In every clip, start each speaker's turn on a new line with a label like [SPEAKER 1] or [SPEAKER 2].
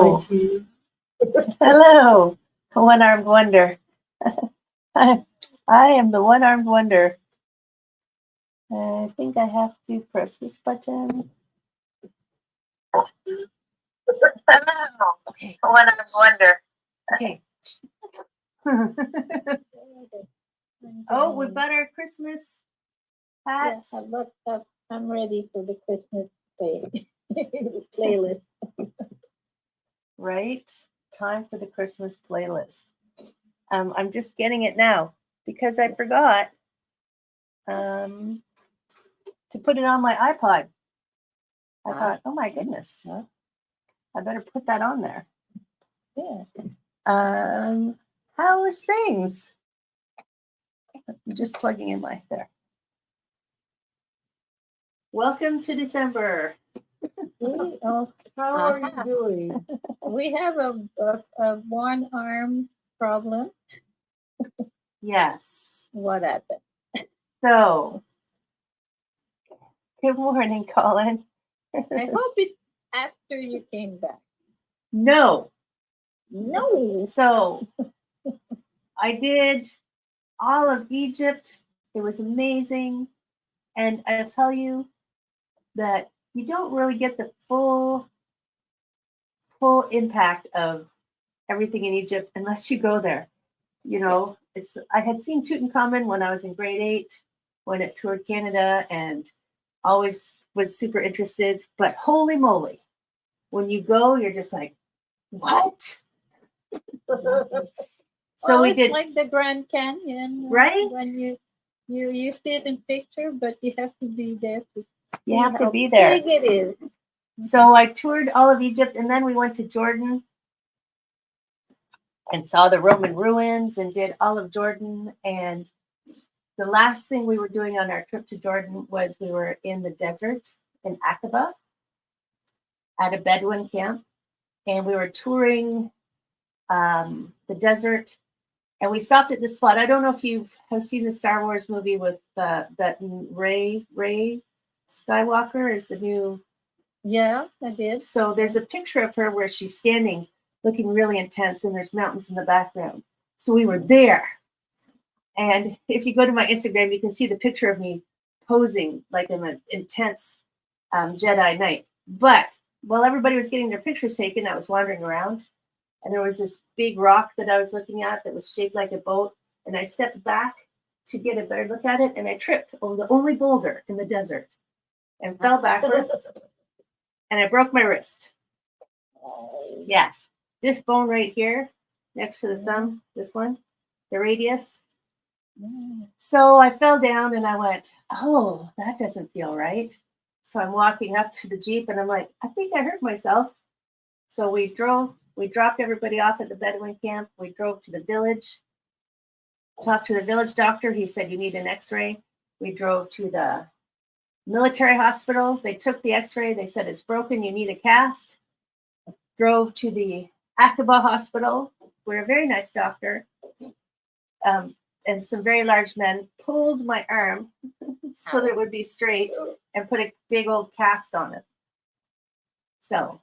[SPEAKER 1] Hello. Hello, one-armed wonder. I am the one-armed wonder. I think I have to press this button. Hello. Okay, one-armed wonder. Okay. Oh, we've got our Christmas hats.
[SPEAKER 2] Yeah, but I'm ready for the Christmas playlist.
[SPEAKER 1] Right? Time for the Christmas playlist. I'm just getting it now because I forgot to put it on my iPod. I thought, oh my goodness, I better put that on there.
[SPEAKER 2] Yeah.
[SPEAKER 1] How is things? I'm just plugging in my there. Welcome to December.
[SPEAKER 2] How are you doing? We have a one arm problem.
[SPEAKER 1] Yes.
[SPEAKER 2] What happened?
[SPEAKER 1] So, good morning, Colin.
[SPEAKER 2] I hope it's after you came back.
[SPEAKER 1] No.
[SPEAKER 2] No.
[SPEAKER 1] So, I did all of Egypt. It was amazing. And I'll tell you that you don't really get the full impact of everything in Egypt unless you go there. You know, I had seen Tutankhamun when I was in grade 8, when it toured Canada, and always was super interested. But holy moly, when you go, you're just like, what? So we did
[SPEAKER 2] like the Grand Canyon,
[SPEAKER 1] right?
[SPEAKER 2] When you see it in picture, but you have to be there.
[SPEAKER 1] You have to be there.
[SPEAKER 2] Big it is.
[SPEAKER 1] So I toured all of Egypt, and then we went to Jordan and saw the Roman ruins and did all of Jordan. And the last thing we were doing on our trip to Jordan was we were in the desert in Aqaba at a Bedouin camp, and we were touring the desert. And we stopped at this spot. I don't know if you have seen the Star Wars movie with that Rey Skywalker is the new.
[SPEAKER 2] Yeah, I did.
[SPEAKER 1] So there's a picture of her where she's standing looking really intense, and there's mountains in the background. So we were there. And if you go to my Instagram, you can see the picture of me posing like in an intense Jedi Knight. But while everybody was getting their pictures taken, I was wandering around, and there was this big rock that I was looking at that was shaped like a boat. And I stepped back to get a better look at it, and I tripped over the only boulder in the desert and fell backwards, and I broke my wrist. Yes. This bone right here, next to the thumb, this one, the radius. So I fell down and I went, oh, that doesn't feel right. So I'm walking up to the Jeep and I'm like, I think I hurt myself. So we dropped everybody off at the Bedouin camp. We drove to the village, talked to the village doctor. He said, you need an x-ray. We drove to the military hospital. They took the x-ray. They said, it's broken. You need a cast. Drove to the Aqaba hospital, where a very nice doctor and some very large men pulled my arm so that it would be straight and put a big old cast on it. So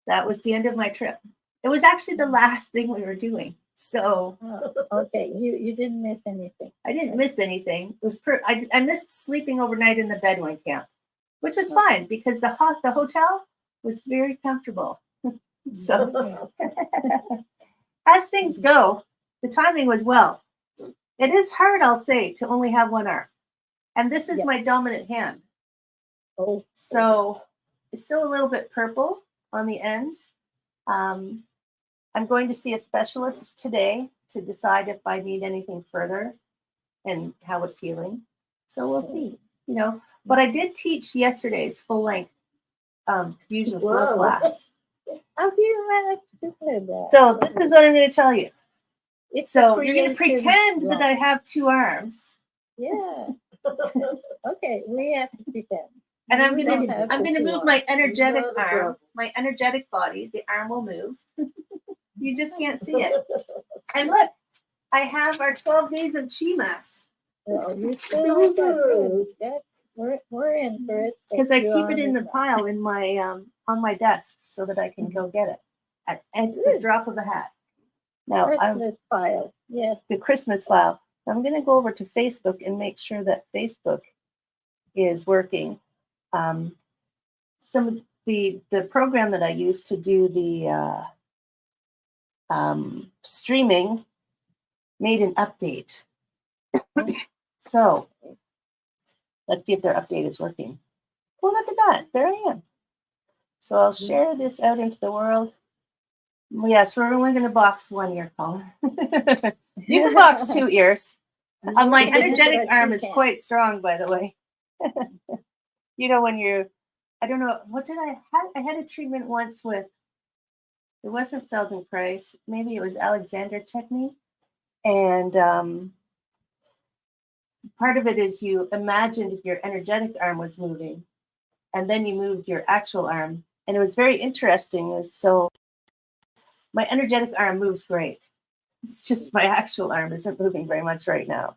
[SPEAKER 1] that was the end of my trip. It was actually the last thing we were doing. So
[SPEAKER 2] okay, you didn't miss anything.
[SPEAKER 1] I didn't miss anything. It was I missed sleeping overnight in the Bedouin camp, which was fine because the hotel was very comfortable. So as things go, the timing was well. It is hard, I'll say, to only have one arm. And this is my dominant hand.
[SPEAKER 2] Oh.
[SPEAKER 1] So it's still a little bit purple on the ends. I'm going to see a specialist today to decide if I need anything further and how it's healing. So we'll see, you know. But I did teach yesterday's full-length fusion flow class.
[SPEAKER 2] How do you manage to do that?
[SPEAKER 1] So this is what I'm going to tell you. So you're going to
[SPEAKER 2] creative
[SPEAKER 1] pretend that I have two arms.
[SPEAKER 2] Yeah. Okay, we have to pretend.
[SPEAKER 1] And I'm going to move my energetic arm, my energetic body. The arm will move. You just can't see it. And look, I have our 12 days of chi mass.
[SPEAKER 2] Well, you still that we're in for it.
[SPEAKER 1] Because I keep it in the pile in my on my desk so that I can go get it. at the drop of a hat. Now,
[SPEAKER 2] Christmas file. Yes.
[SPEAKER 1] the Christmas file. I'm going to go over to Facebook and make sure that Facebook is working. Some of the program that I use to do the streaming made an update. So let's see if their update is working. Well, look at that. There I am. So I'll share this out into the world. Yes, we're only going to box one ear, Colin. You can box 2 ears. My energetic arm is quite strong, by the way. You know, when you're, I don't know, what did I have? I had a treatment once with, it wasn't Feldenkrais, maybe it was Alexander technique. And part of it is you imagined your energetic arm was moving, and then you moved your actual arm. And it was very interesting. So my energetic arm moves great. It's just my actual arm isn't moving very much right now.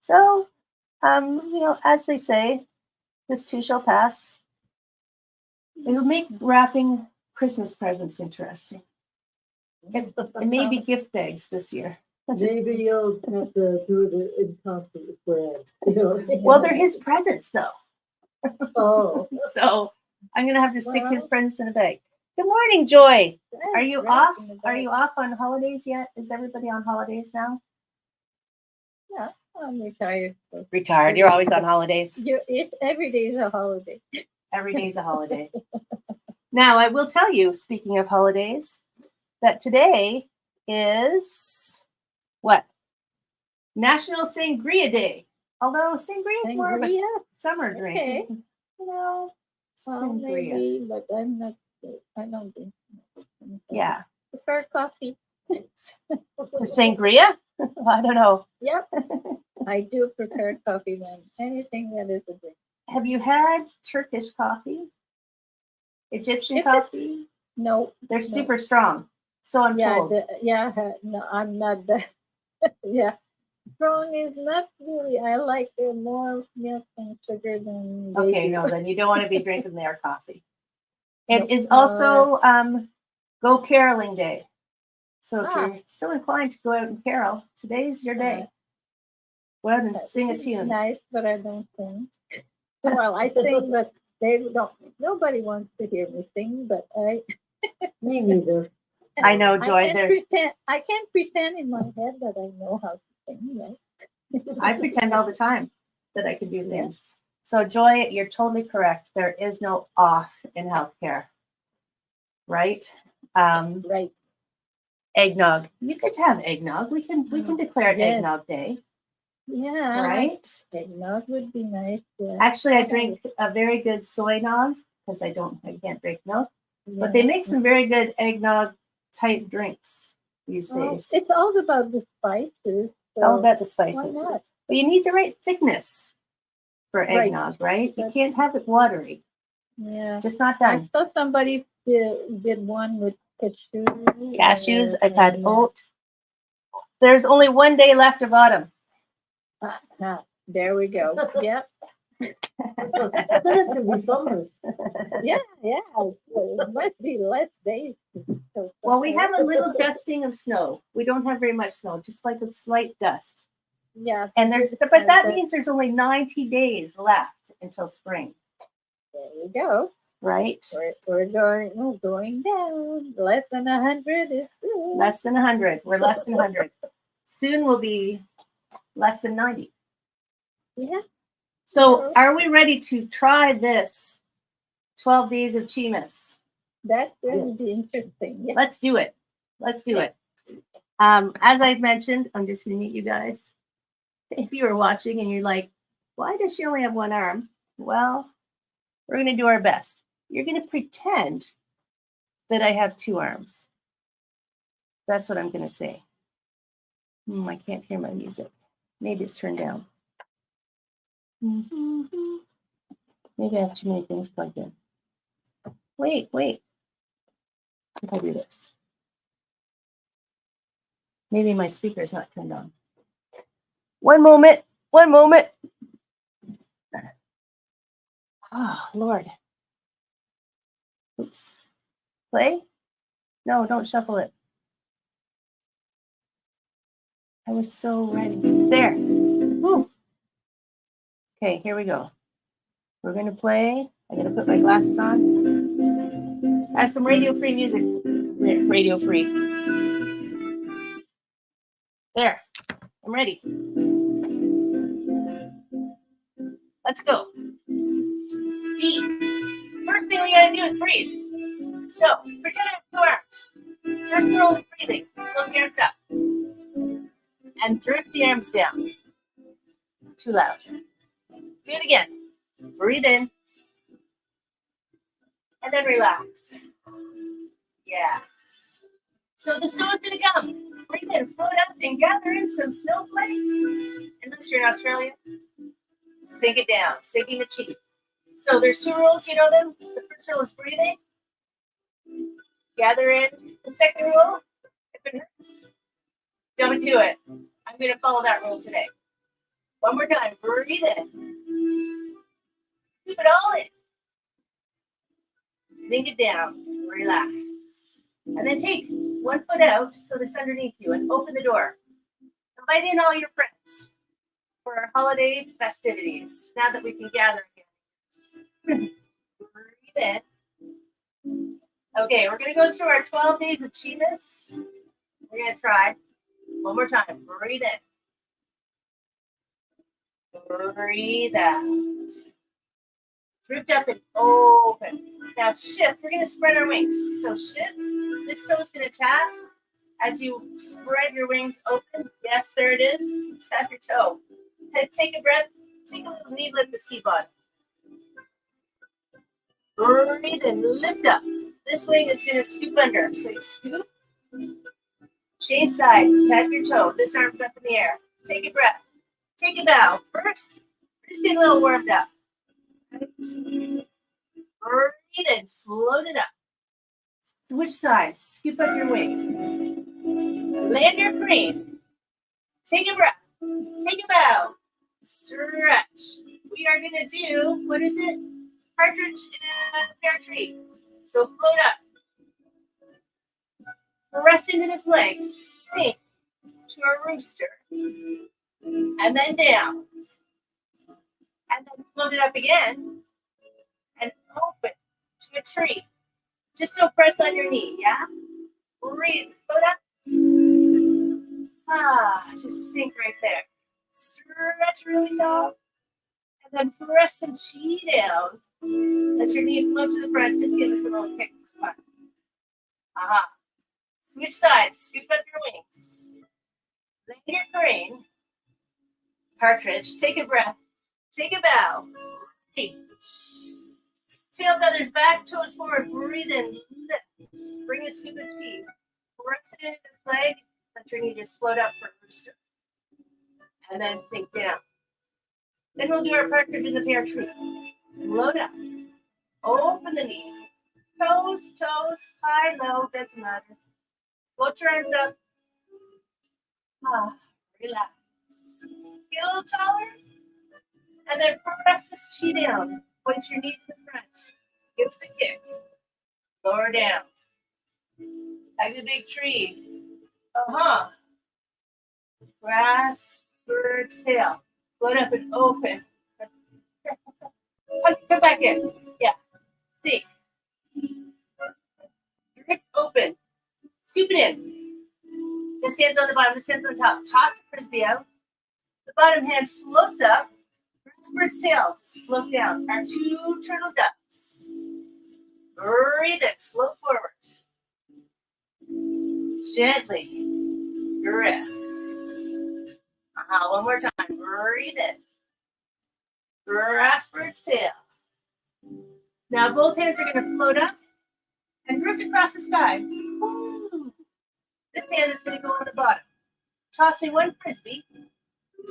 [SPEAKER 1] So, you know, as they say, this too shall pass. It'll make wrapping Christmas presents interesting. And maybe gift bags this year.
[SPEAKER 3] Maybe you'll have to do it in concert with Brad.
[SPEAKER 1] Well, they're his presents, though.
[SPEAKER 3] Oh,
[SPEAKER 1] So I'm going to have to stick his presents in a bag. Good morning, Joy. Are you off? Are you off on holidays yet? Is everybody on holidays now?
[SPEAKER 2] Yeah, I'm retired. So
[SPEAKER 1] Retired. You're always on holidays.
[SPEAKER 2] every day is a holiday.
[SPEAKER 1] Every day's a holiday. Now, I will tell you, speaking of holidays, that today is what? National Sangria Day. Although sangria is more of a
[SPEAKER 2] Sangria?
[SPEAKER 1] summer drink.
[SPEAKER 2] Okay.
[SPEAKER 1] You know,
[SPEAKER 2] Well,
[SPEAKER 1] sangria.
[SPEAKER 2] maybe, but I'm not. I don't think.
[SPEAKER 1] Yeah.
[SPEAKER 2] Prefer coffee.
[SPEAKER 1] To sangria? I don't know.
[SPEAKER 2] Yep. I do prefer coffee than anything that is a drink.
[SPEAKER 1] Have you had Turkish coffee? Egyptian
[SPEAKER 2] If it-
[SPEAKER 1] coffee?
[SPEAKER 2] No.
[SPEAKER 1] They're super strong. So I'm
[SPEAKER 2] Yeah.
[SPEAKER 1] told.
[SPEAKER 2] No, I'm not that. Yeah. Strong is not really. I like more milk and sugar than. they
[SPEAKER 1] Okay,
[SPEAKER 2] do.
[SPEAKER 1] no, then you don't want to be drinking their coffee. It
[SPEAKER 2] Nope.
[SPEAKER 1] is also Go Caroling Day. So if
[SPEAKER 2] Ah.
[SPEAKER 1] you're still inclined to go out and carol, today's your day. Go out and sing a tune.
[SPEAKER 2] Nice, but I don't sing. Well, I sing, but they don't. Nobody wants to hear me sing, but I.
[SPEAKER 3] me neither.
[SPEAKER 1] I know, Joy.
[SPEAKER 2] I can't pretend in my head that I know how to sing. Right?
[SPEAKER 1] I pretend all the time that I can do things. So, Joy, you're totally correct. There is no off in healthcare, right?
[SPEAKER 2] Right.
[SPEAKER 1] Eggnog. You could have eggnog. We can declare it
[SPEAKER 2] Yes.
[SPEAKER 1] Eggnog Day,
[SPEAKER 2] Yeah.
[SPEAKER 1] right?
[SPEAKER 2] Eggnog would be nice. Yeah.
[SPEAKER 1] Actually, I drink a very good soy nog because I can't drink milk. But
[SPEAKER 2] Yeah.
[SPEAKER 1] they make some very good eggnog type drinks these
[SPEAKER 2] Well,
[SPEAKER 1] days.
[SPEAKER 2] it's all about the spices.
[SPEAKER 1] It's all
[SPEAKER 2] so
[SPEAKER 1] about the
[SPEAKER 2] why
[SPEAKER 1] spices.
[SPEAKER 2] not?
[SPEAKER 1] But you need the right thickness for
[SPEAKER 2] Right.
[SPEAKER 1] eggnog, right? You
[SPEAKER 2] That's-
[SPEAKER 1] can't have it watery.
[SPEAKER 2] Yeah.
[SPEAKER 1] It's just not
[SPEAKER 2] I
[SPEAKER 1] done.
[SPEAKER 2] saw somebody did one with cashews.
[SPEAKER 1] Cashews, I've had
[SPEAKER 2] and,
[SPEAKER 1] oat. There's only 1 day left of autumn.
[SPEAKER 2] There we go. Yep.
[SPEAKER 3] That's gonna be summer.
[SPEAKER 2] Yeah. So it must be less days.
[SPEAKER 1] Well, we have a little dusting of snow. We don't have very much snow, just like a slight dust.
[SPEAKER 2] Yeah.
[SPEAKER 1] And but that means there's only 90 days left until spring,
[SPEAKER 2] There you go.
[SPEAKER 1] right?
[SPEAKER 2] We're going down. Less than 100 is good.
[SPEAKER 1] Less than 100. We're less than 100. Soon we'll be less than 90.
[SPEAKER 2] Yeah.
[SPEAKER 1] So are we ready to try this 12 days of Chimas?
[SPEAKER 2] That's going to be interesting. Yeah.
[SPEAKER 1] Let's do it. Let's do it. As I've mentioned, I'm just going to meet you guys. If you are watching and you're like, why does she only have one arm? Well, we're going to do our best. You're going to pretend that I have 2 arms. That's what I'm going to say. I can't hear my music. Maybe it's turned down. Maybe I have too many things plugged in. Wait. If I do this. Maybe my speaker is not turned on. One moment. Oh, Lord. Oops. Play? No, don't shuffle it. I was so ready. There. Woo. Okay, here we go. We're going to play. I'm going to put my glasses on. I have some radio-free music. Radio-free. There. I'm ready. Let's go. Feet. First thing we got to do is breathe. So, pretend I have 2 arms. First roll is breathing. Float the arms up. And drift the arms down. Too loud. Do it again. Breathe in. And then relax. Yes. So the snow is going to come. Breathe in, float up, and gather in some snowflakes. Unless you're in Australia, sink it down, sinking the cheek. So there's 2 rules, you know them? The first rule is breathing. Gather in. The second rule, if it hurts, don't do it. I'm going to follow that rule today. One more time. Breathe in. Keep it all in. Sink it down. Relax. And then take 1 foot out so it's underneath you and open the door. Invite in all your friends for our holiday festivities now that we can gather again. Breathe in. Okay, we're going to go through our 12 days of Chivas. We're going to try. One more time. Breathe in. Breathe out. Drift up and open. Now shift. We're going to spread our wings. So shift. This toe is going to tap as you spread your wings open. Yes, there it is. Tap your toe. And take a breath. Take a little knee like the sea bottom. Breathe and lift up. This wing is going to scoop under. So you scoop. Change sides. Tap your toe. This arm's up in the air. Take a breath. Take a bow. First, we're just getting a little warmed up. Breathe and float it up. Switch sides. Scoop up your wings. Land your crane. Take a breath. Take a bow. Stretch. We are going to do, what is it? Partridge in a pear tree. So float up. Press into this leg. Sink to a rooster. And then down. And then float it up again. And open to a tree. Just don't press on your knee, yeah? Breathe. Float up. Just sink right there. Stretch really tall. And then press some chi down. Let your knee float to the front. Just give us a little kick for fun. Switch sides. Scoop up your wings. Land your crane. Partridge. Take a breath. Take a bow. Reach. Tail feathers back, toes forward. Breathe in. Lift. Spring a scoop of chi. Press it into this leg. Let your knee just float up for a rooster. And then sink down. Then we'll do our partridge in the pear tree. Float up. Open the knee. Toes, high, low, doesn't matter. Float your arms up. Relax. Get a little taller. And then press this chi down. Point your knee to the front. Give us a kick. Lower down. Like a big tree. Grasp bird's tail. Float up and open. Come back in. Yeah. Sink. Drift open. Scoop it in. This hand's on the bottom, this hand's on the top. Toss the frisbee out. The bottom hand floats up. Grasp bird's tail. Just float down. Our 2 turtle doves. Breathe it. Float forward. Gently. Drift. One more time. Breathe in. Grasp bird's tail. Now both hands are going to float up and drift across the sky. Woo. This hand is going to go on the bottom. Toss me 1 frisbee.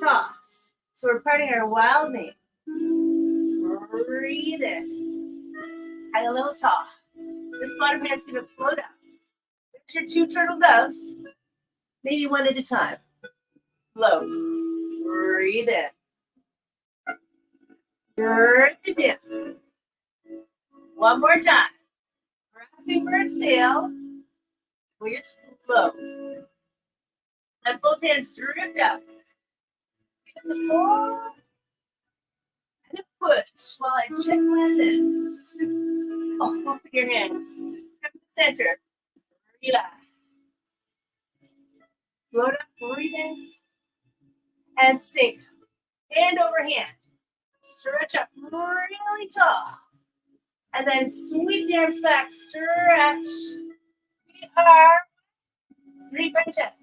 [SPEAKER 1] Toss. So we're parting our wild mane. Breathe in. And a little toss. This bottom hand's going to float up. There's your 2 turtle doves. Maybe 1 at a time. Float. Breathe in. Drift it down. One more time. Grasp swing bird's tail. We just float. Let both hands drift up. Give us a pull and a push while I check my lips. Oh, open your hands. Come to the center. Relax. Float up, breathe in, and sink. Hand over hand. Stretch up really tall. And then sweep the arms back. Stretch. Arm. 3 French heads.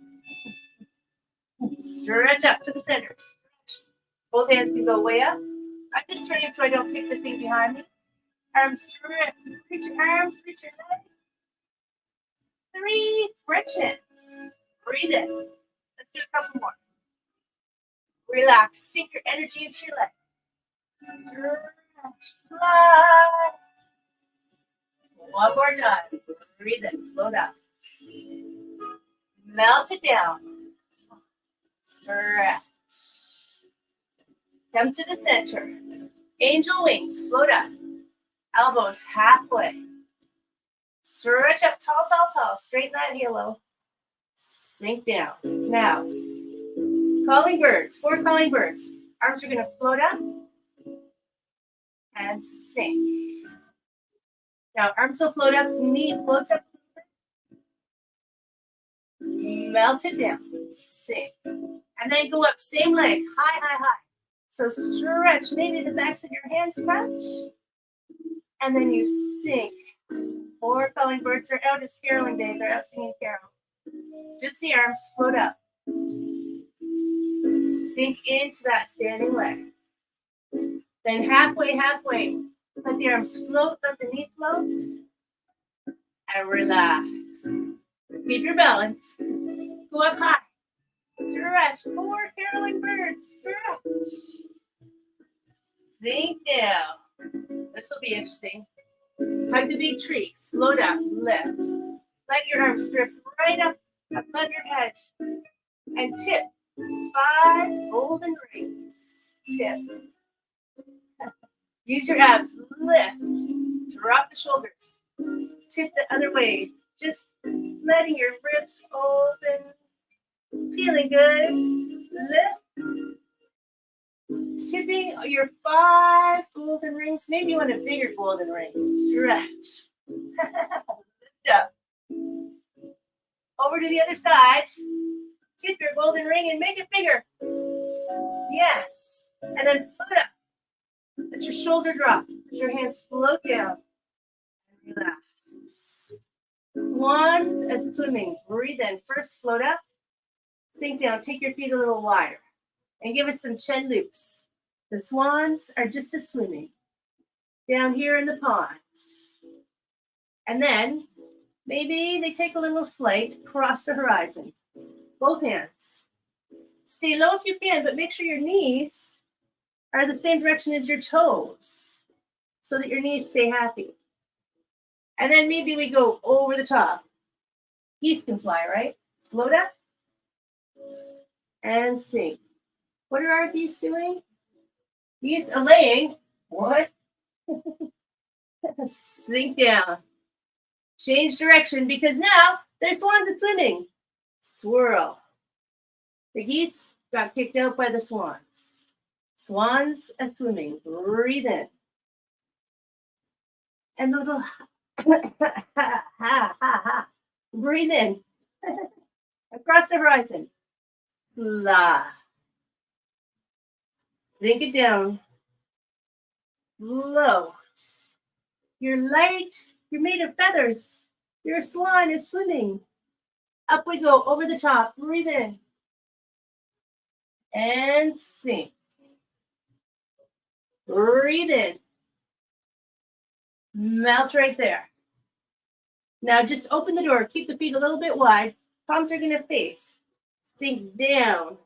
[SPEAKER 1] Stretch up to the center. Stretch. Both hands can go way up. I'm just turning so I don't kick the thing behind me. Arms stretch. Reach your arms, reach your legs. 3 French heads. Breathe in. Let's do a couple more. Relax. Sink your energy into your legs. Stretch. Fly. One more time. Breathe in. Float up. Melt it down. Stretch. Come to the center. Angel wings. Float up. Elbows halfway. Stretch up tall, tall, tall. Straighten that halo. Sink down. Now, calling birds. 4 calling birds. Arms are going to float up and sink. Now, arms will float up. Knee floats up. Melt it down. Sink. And then go up. Same leg. High, high, high. So stretch. Maybe the backs of your hands touch. And then you sink. 4 calling birds are out. It's caroling day. They're out singing carols. Just the arms float up. Sink into that standing leg. Then halfway, halfway. Let the arms float, let the knee float. And relax. Keep your balance. Go up high. Stretch. 4 caroling birds. Stretch. Sink down. This will be interesting. Hug the big tree. Float up. Lift. Let your arms drift right up above your head. And tip. 5 golden rings. Tip. Use your abs. Lift. Drop the shoulders. Tip the other way. Just letting your ribs open. Feeling good. Lift. Tipping your 5 golden rings. Maybe you want a bigger golden ring. Stretch. Lift up. Over to the other side. Tip your golden ring and make it bigger. Yes. And then float up. Let your shoulder drop. Let your hands float down. And relax. Swans as swimming. Breathe in. First float up. Sink down. Take your feet a little wider. And give us some chin loops. The swans are just a swimming. Down here in the pond. And then maybe they take a little flight across the horizon. Both hands. Stay low if you can, but make sure your knees are the same direction as your toes so that your knees stay happy. And then maybe we go over the top. Geese can fly, right? Float up and sink. What are our geese doing? Geese are laying. What? Sink down. Change direction because now there's swans at swimming. Swirl. The geese got kicked out by the swans. Swans at swimming. Breathe in. And a little breathe in. Across the horizon. Fly. Sink it down. Float. You're light. You're made of feathers. Your swan is swimming. Up we go, over the top. Breathe in. And sink. Breathe in. Melt right there. Now just open the door. Keep the feet a little bit wide. Palms are going to face. Sink down.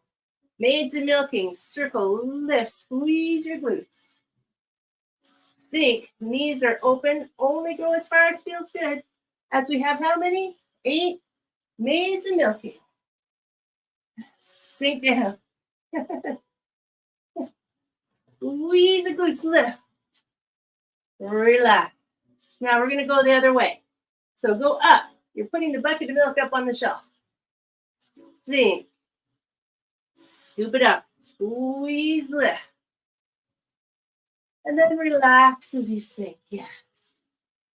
[SPEAKER 1] Maids and milking. Circle. Lift. Squeeze your glutes. Sink. Knees are open. Only go as far as feels good. As we have how many? 8. Maids and milking. Sink down. Squeeze the glutes. Lift. Relax. Now we're going to go the other way. So go up. You're putting the bucket of milk up on the shelf. Sink. Scoop it up. Squeeze, lift. And then relax as you sink. Yes.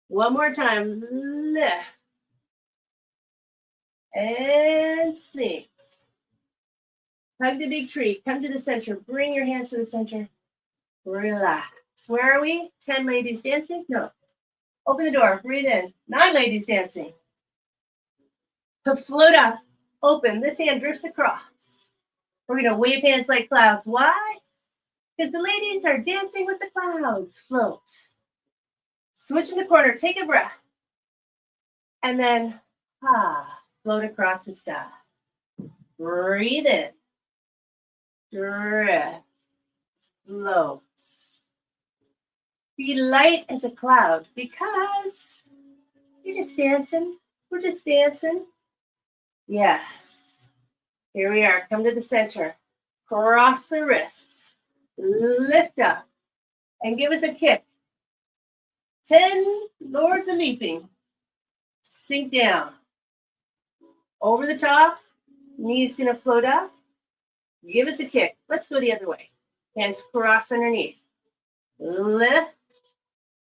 [SPEAKER 1] One more time. Lift. And sink. Hug the big tree. Come to the center. Bring your hands to the center. Relax. Where are we? 10 ladies dancing? No. Open the door. Breathe in. 9 ladies dancing. Float up. Open. This hand drifts across. We're going to wave hands like clouds. Why? Because the ladies are dancing with the clouds. Float. Switch in the corner. Take a breath. And then, float across the sky. Breathe in. Drift. Float. Be light as a cloud because you're just dancing. We're just dancing. Yes. Here we are. Come to the center. Cross the wrists. Lift up. And give us a kick. 10 lords of leaping. Sink down. Over the top. Knees going to float up. Give us a kick. Let's go the other way. Hands cross underneath. Lift.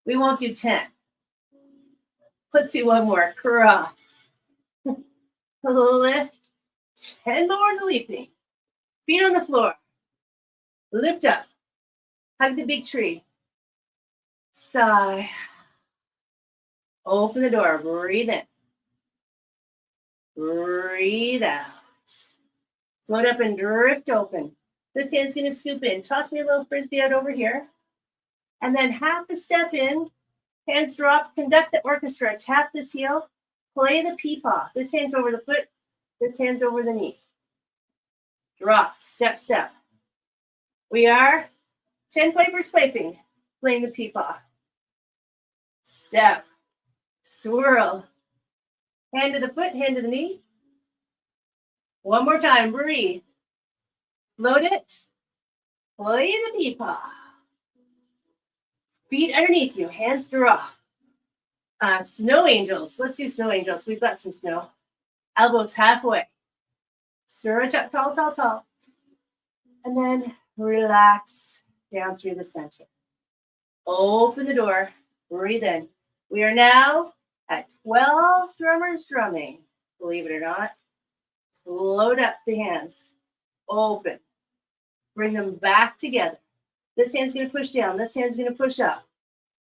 [SPEAKER 1] We won't do 10. Let's do one more. Cross. Lift. 10 lords leaping. Feet on the floor. Lift up. Hug the big tree. Sigh. Open the door. Breathe in. Breathe out. Float up and drift open. This hand's going to scoop in. Toss me a little frisbee out over here. And then half a step in. Hands drop. Conduct the orchestra. Tap this heel. Play the peepaw. This hand's over the foot. This hand's over the knee. Drop. Step, step. We are 10 pipers piping. Playing the peepaw. Step. Swirl. Hand to the foot. Hand to the knee. One more time. Breathe. Float it. Play the peepaw. Feet underneath you. Hands drop. Snow angels. Let's do snow angels. We've got some snow. Elbows halfway. Stretch up tall, tall, tall. And then relax down through the center. Open the door. Breathe in. We are now at 12 drummers drumming. Believe it or not. Float up the hands. Open. Bring them back together. This hand's going to push down. This hand's going to push up.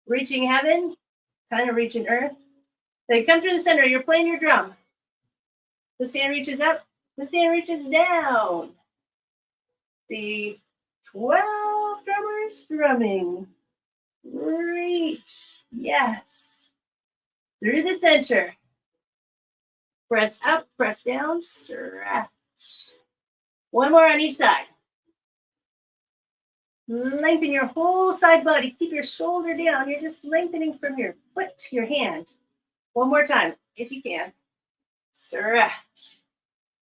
[SPEAKER 1] Reaching heaven, kind of reaching earth. Then come through the center. You're playing your drum. This hand reaches up. This hand reaches down. The 12 drummers drumming. Reach. Yes. Through the center. Press up, press down, stretch. One more on each side. Lengthen your whole side body. Keep your shoulder down. You're just lengthening from your foot to your hand. One more time, if you can. Stretch.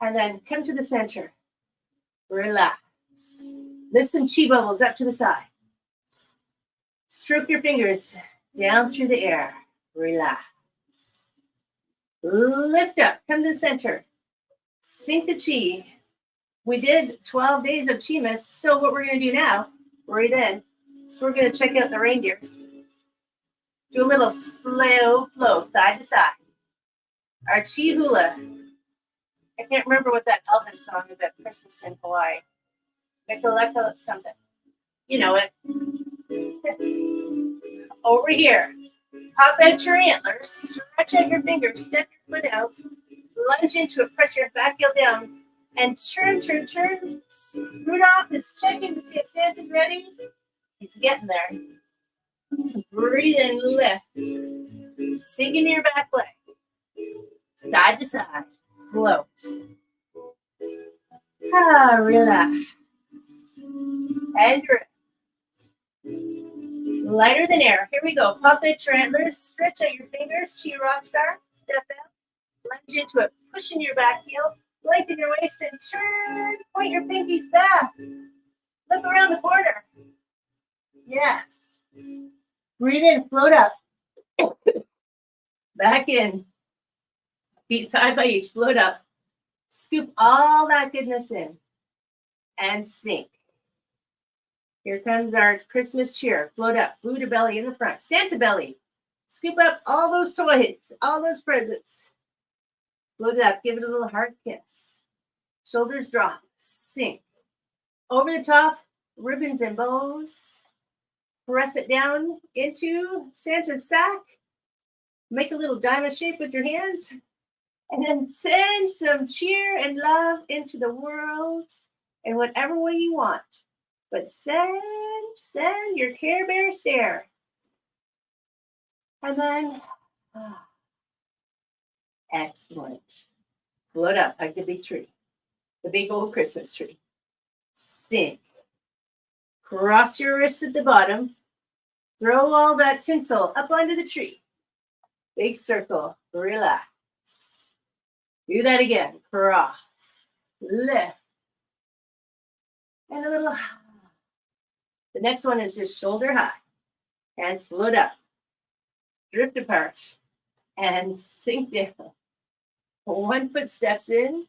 [SPEAKER 1] And then come to the center. Relax. Lift some chi bubbles up to the side. Stroke your fingers down through the air. Relax. Lift up. Come to the center. Sink the chi. We did 12 days of chi mist. So what we're going to do now, breathe in. So we're going to check out the reindeers. Do a little slow flow, side to side. Our chi hula. I can't remember what that Elvis song about Christmas in Hawaii. Nicoletta something. You know it. Over here. Pop out your antlers. Stretch out your fingers. Step your foot out. Lunge into it. Press your back heel down. And turn, turn, turn. Rudolph is checking to see if Santa's ready. He's getting there. Breathe in, lift. Sink into your back leg. Side to side. Float. Relax. And drift. Lighter than air. Here we go. Pop out your antlers. Stretch out your fingers. Chi rock star. Step out. Lunge into it. Push in your back heel. Lengthen your waist and turn. Point your pinkies back. Look around the corner. Yes. Breathe in. Float up. back in. Feet side by each, float up. Scoop all that goodness in and sink. Here comes our Christmas cheer. Float up, Buddha belly in the front, Santa belly. Scoop up all those toys, all those presents. Float it up, give it a little heart kiss. Shoulders drop, sink. Over the top, ribbons and bows. Press it down into Santa's sack. Make a little diamond shape with your hands. And then send some cheer and love into the world in whatever way you want. But send your Care Bear stare. And then, excellent. Float up like the big tree, the big old Christmas tree. Sink. Cross your wrists at the bottom. Throw all that tinsel up onto the tree. Big circle. Relax. Do that again. Cross. Lift. And a little. The next one is just shoulder high. Hands float up. Drift apart. And sink down. 1 foot steps in.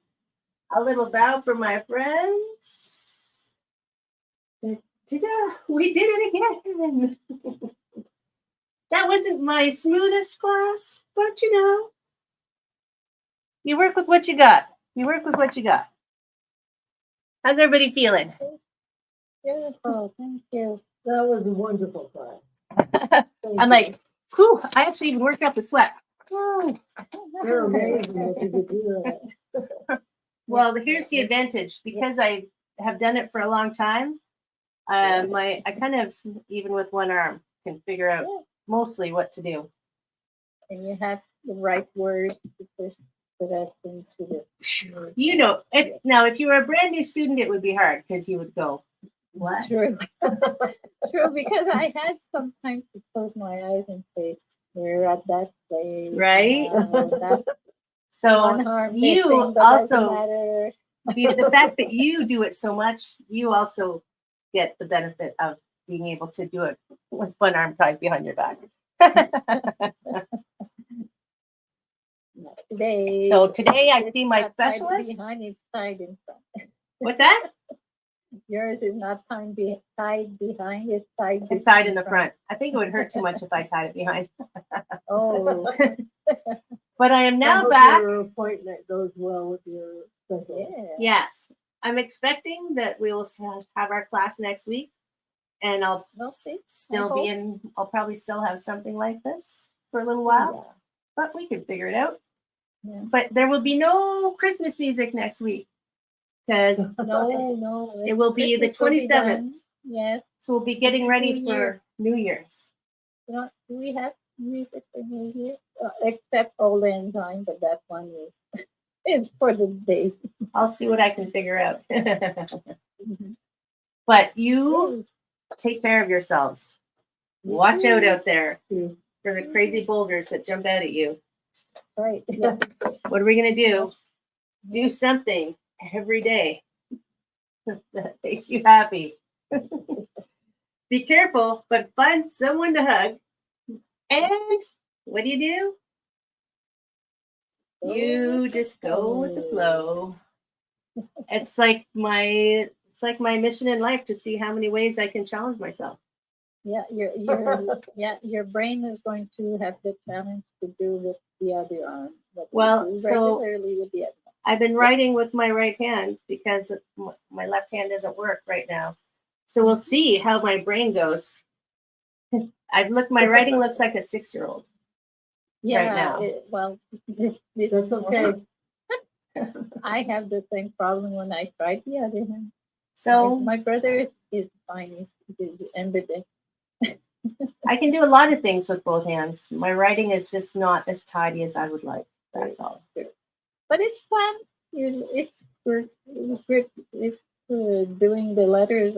[SPEAKER 1] A little bow for my friends. Ta-da! We did it again. That wasn't my smoothest class, but you know, you work with what you got. You work with what you got. How's everybody feeling?
[SPEAKER 2] Beautiful. Thank you.
[SPEAKER 3] That was a wonderful class. Thank
[SPEAKER 1] I'm
[SPEAKER 3] you.
[SPEAKER 1] like, whew, I actually even worked up a sweat. Oh.
[SPEAKER 3] You're amazing that you could do that.
[SPEAKER 1] Well, here's the advantage. Because I have done it for a long time, I kind of, even with one arm, can figure out mostly what to do.
[SPEAKER 2] And you have the right words to push that into the.
[SPEAKER 1] You know, if you were a brand new student, it would be hard because you would go, what?
[SPEAKER 2] True. True, because I had sometimes to close my eyes and say, we're at that stage.
[SPEAKER 1] Right?
[SPEAKER 2] That's
[SPEAKER 1] So
[SPEAKER 2] one arm
[SPEAKER 1] you
[SPEAKER 2] missing, but
[SPEAKER 1] also,
[SPEAKER 2] doesn't matter.
[SPEAKER 1] the fact that you do it so much, you also get the benefit of being able to do it with one arm tied behind your back.
[SPEAKER 2] Today.
[SPEAKER 1] So today I see my
[SPEAKER 2] It's not tied
[SPEAKER 1] specialist.
[SPEAKER 2] behind, it's tied in front.
[SPEAKER 1] What's that?
[SPEAKER 2] Yours is not tied behind, it's tied.
[SPEAKER 1] It's tied in the front. I think it would hurt too much if I tied it behind.
[SPEAKER 2] Oh,
[SPEAKER 1] But I am
[SPEAKER 3] I
[SPEAKER 1] now
[SPEAKER 3] hope
[SPEAKER 1] back.
[SPEAKER 3] Your appointment goes well with your specialist.
[SPEAKER 2] yeah.
[SPEAKER 1] Yes, I'm expecting that we will have our class next week, and I'll
[SPEAKER 2] We'll see.
[SPEAKER 1] still
[SPEAKER 2] I
[SPEAKER 1] be
[SPEAKER 2] hope.
[SPEAKER 1] in. I'll probably still have something like this for a little while, but we can figure it out.
[SPEAKER 2] Yeah.
[SPEAKER 1] But there will be no Christmas music next week because
[SPEAKER 2] No.
[SPEAKER 1] It will be the
[SPEAKER 2] Christmas will be
[SPEAKER 1] 27th.
[SPEAKER 2] done. Yes.
[SPEAKER 1] so we'll be getting ready
[SPEAKER 2] New
[SPEAKER 1] for
[SPEAKER 2] Year.
[SPEAKER 1] New Year's.
[SPEAKER 2] Do we have music for New Year? Except Old Lang Syne, but that one is it's for the day.
[SPEAKER 1] I'll see what I can figure out.
[SPEAKER 2] Mhm.
[SPEAKER 1] But you take care of yourselves. Watch out there
[SPEAKER 3] too.
[SPEAKER 1] for the crazy boulders that jump out at you.
[SPEAKER 2] Right. Yeah.
[SPEAKER 1] What are we going to do? Do something every day that makes you happy. Be careful, but find someone to hug. And what do? You just go with the flow. It's like my mission in life to see how many ways I can challenge myself.
[SPEAKER 2] Yeah, your brain is going to have the challenge to do with the other arm. What you
[SPEAKER 1] Well,
[SPEAKER 2] do
[SPEAKER 1] so
[SPEAKER 2] regularly with the other.
[SPEAKER 1] I've been writing with my right hand because my left hand doesn't work right now. So we'll see how my brain goes. My writing looks like a 6-year-old.
[SPEAKER 2] Yeah,
[SPEAKER 1] now.
[SPEAKER 3] That's okay.
[SPEAKER 2] I have the same problem when I tried the other hand.
[SPEAKER 1] So
[SPEAKER 2] My brother is fine. He's ambidextrous.
[SPEAKER 1] I can do a lot of things with both hands. My writing is just not as tidy as I would like. That's all.
[SPEAKER 2] But it's fun. It's doing the letters.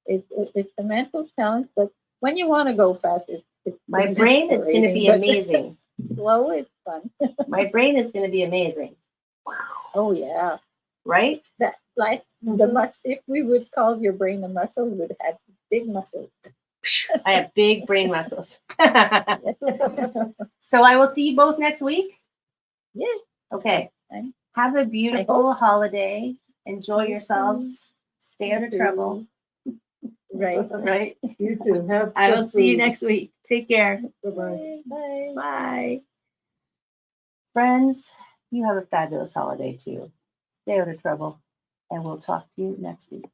[SPEAKER 2] It's a mental challenge, but when you want to go fast, it's
[SPEAKER 1] My brain is going to be amazing.
[SPEAKER 2] Slow, it's fun.
[SPEAKER 1] My brain is going to be amazing.
[SPEAKER 2] Oh yeah,
[SPEAKER 1] Right?
[SPEAKER 2] that like the much. If we would call your brain a muscle, it would have big muscles.
[SPEAKER 1] I have big brain muscles. So I will see you both next week.
[SPEAKER 2] Yeah.
[SPEAKER 1] Okay.
[SPEAKER 2] Fine.
[SPEAKER 1] Have a beautiful holiday. Enjoy yourselves. Stay out of trouble.
[SPEAKER 2] Right.
[SPEAKER 1] Right.
[SPEAKER 3] You too. Have
[SPEAKER 1] I will
[SPEAKER 3] some
[SPEAKER 1] see you
[SPEAKER 3] food.
[SPEAKER 1] next week. Take care.
[SPEAKER 3] Bye-bye.
[SPEAKER 2] Bye.
[SPEAKER 1] Bye. Friends, you have a fabulous holiday too. Stay out of trouble. And we'll talk to you next week.